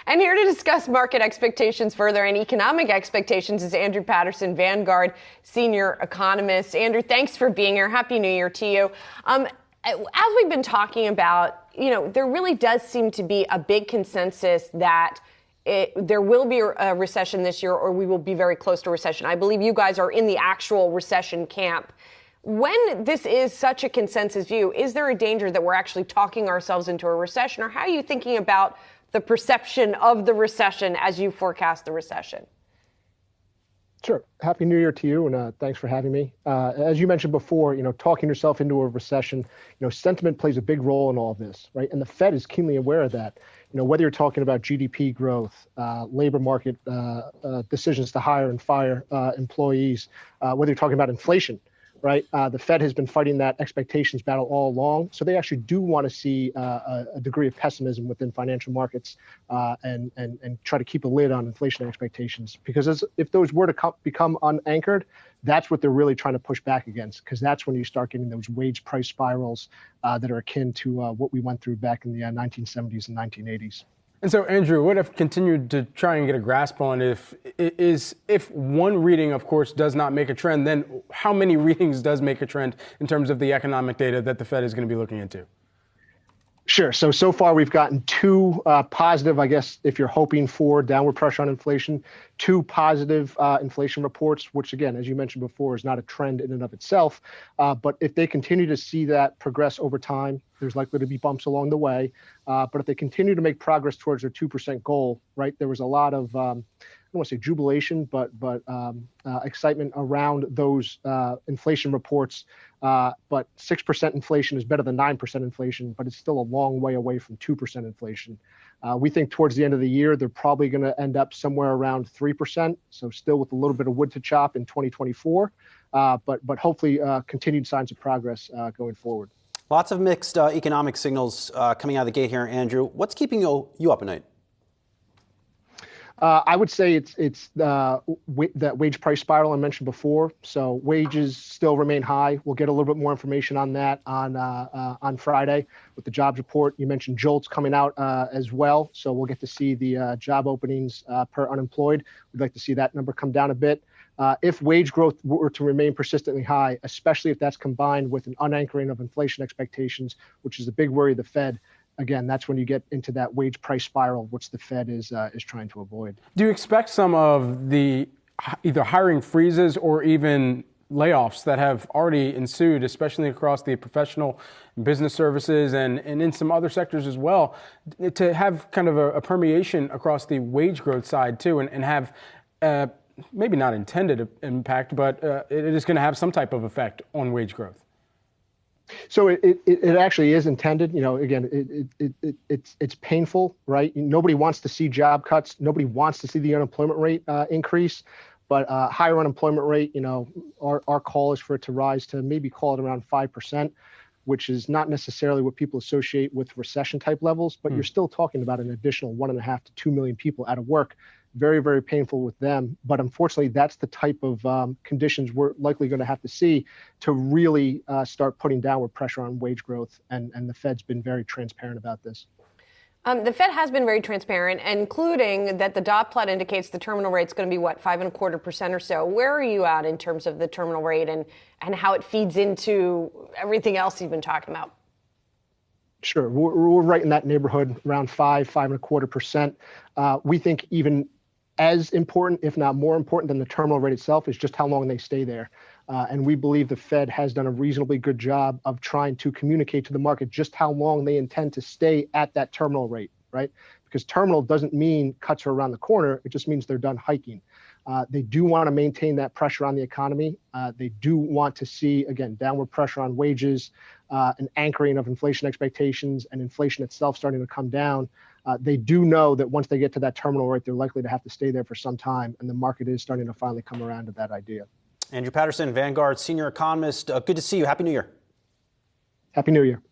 And here to discuss market expectations further and economic expectations is Andrew Patterson, Vanguard senior economist. Andrew, thanks for being here. Happy New Year to you. As we've been talking about, there really does seem to be a big consensus that there will be a recession this year, or we will be very close to recession. I believe you guys are in the actual recession camp. When this is such a consensus view, is there a danger that we're actually talking ourselves into a recession, or how are you thinking about the perception of the recession as you forecast the recession? Sure. Happy New Year to you, and thanks for having me. As you mentioned before, talking yourself into a recession, sentiment plays a big role in all of this, right? And the Fed is keenly aware of that. Whether you're talking about GDP growth, labor market decisions to hire and fire employees, whether you're talking about inflation, right? The Fed has been fighting that expectations battle all along. So they actually do want to see a degree of pessimism within financial markets and try to keep a lid on inflation expectations. Because if those were to become unanchored, that's what they're really trying to push back against, because that's when you start getting those wage price spirals that are akin to what we went through back in the 1970s and 1980s. And so, Andrew, what I've continued to try and get a grasp on if one reading, of course, does not make a trend, then how many readings does make a trend in terms of the economic data that the Fed is going to be looking into? Sure. So far, we've gotten two positive, I guess, if you're hoping for downward pressure on inflation, two positive inflation reports, which, again, as you mentioned before, is not a trend in and of itself. But if they continue to see that progress over time, there's likely to be bumps along the way. But if they continue to make progress towards their 2% goal, right, there was a lot of I don't want to say jubilation, but excitement around those inflation reports. But 6% inflation is better than 9% inflation, but it's still a long way away from 2% inflation. We think towards the end of the year, they're probably going to end up somewhere around 3%. So still with a little bit of wood to chop in 2024, but hopefully continued signs of progress going forward. Lots of mixed economic signals coming out of the gate here, Andrew. What's keeping you up at night? I would say it's that wage price spiral I mentioned before. So wages still remain high. We'll get a little bit more information on that on Friday with the jobs report. You mentioned JOLTS coming out as well. So we'll get to see the job openings per unemployed. We'd like to see that number come down a bit. If wage growth were to remain persistently high, especially if that's combined with an unanchoring of inflation expectations, which is a big worry of the Fed, again, that's when you get into that wage price spiral, which the Fed is trying to avoid. Do you expect some of the either hiring freezes or even layoffs that have already ensued, especially across the professional business services and in some other sectors as well, to have kind of a permeation across the wage growth side too, and have maybe not intended impact, but it is going to have some type of effect on wage growth? So it actually is intended. Again, it's painful, right? Nobody wants to see job cuts. Nobody wants to see the unemployment rate increase. But higher unemployment rate, our call is for it to rise to maybe call it around 5%, which is not necessarily what people associate with recession type levels. But you're still talking about an additional 1.5 to 2 million people out of work. Very, very painful with them. But unfortunately, that's the type of conditions we're likely going to have to see to really start putting downward pressure on wage growth. And the Fed's been very transparent about this. The Fed has been very transparent, including that the dot plot indicates the terminal rate's going to be, 5.25% or so. Where are you at in terms of the terminal rate and how it feeds into everything else you've been talking about? Sure. We're right in that neighborhood, around 5.25%. We think even as important, if not more important than the terminal rate itself, is just how long they stay there. And we believe the Fed has done a reasonably good job of trying to communicate to the market just how long they intend to stay at that terminal rate, right? Because terminal doesn't mean cuts are around the corner. It just means they're done hiking. They do want to maintain that pressure on the economy. They do want to see, again, downward pressure on wages, an anchoring of inflation expectations, and inflation itself starting to come down. They do know that once they get to that terminal rate, they're likely to have to stay there for some time, and the market is starting to finally come around to that idea. Andrew Patterson, Vanguard senior economist. Good to see you. Happy New Year. Happy New Year.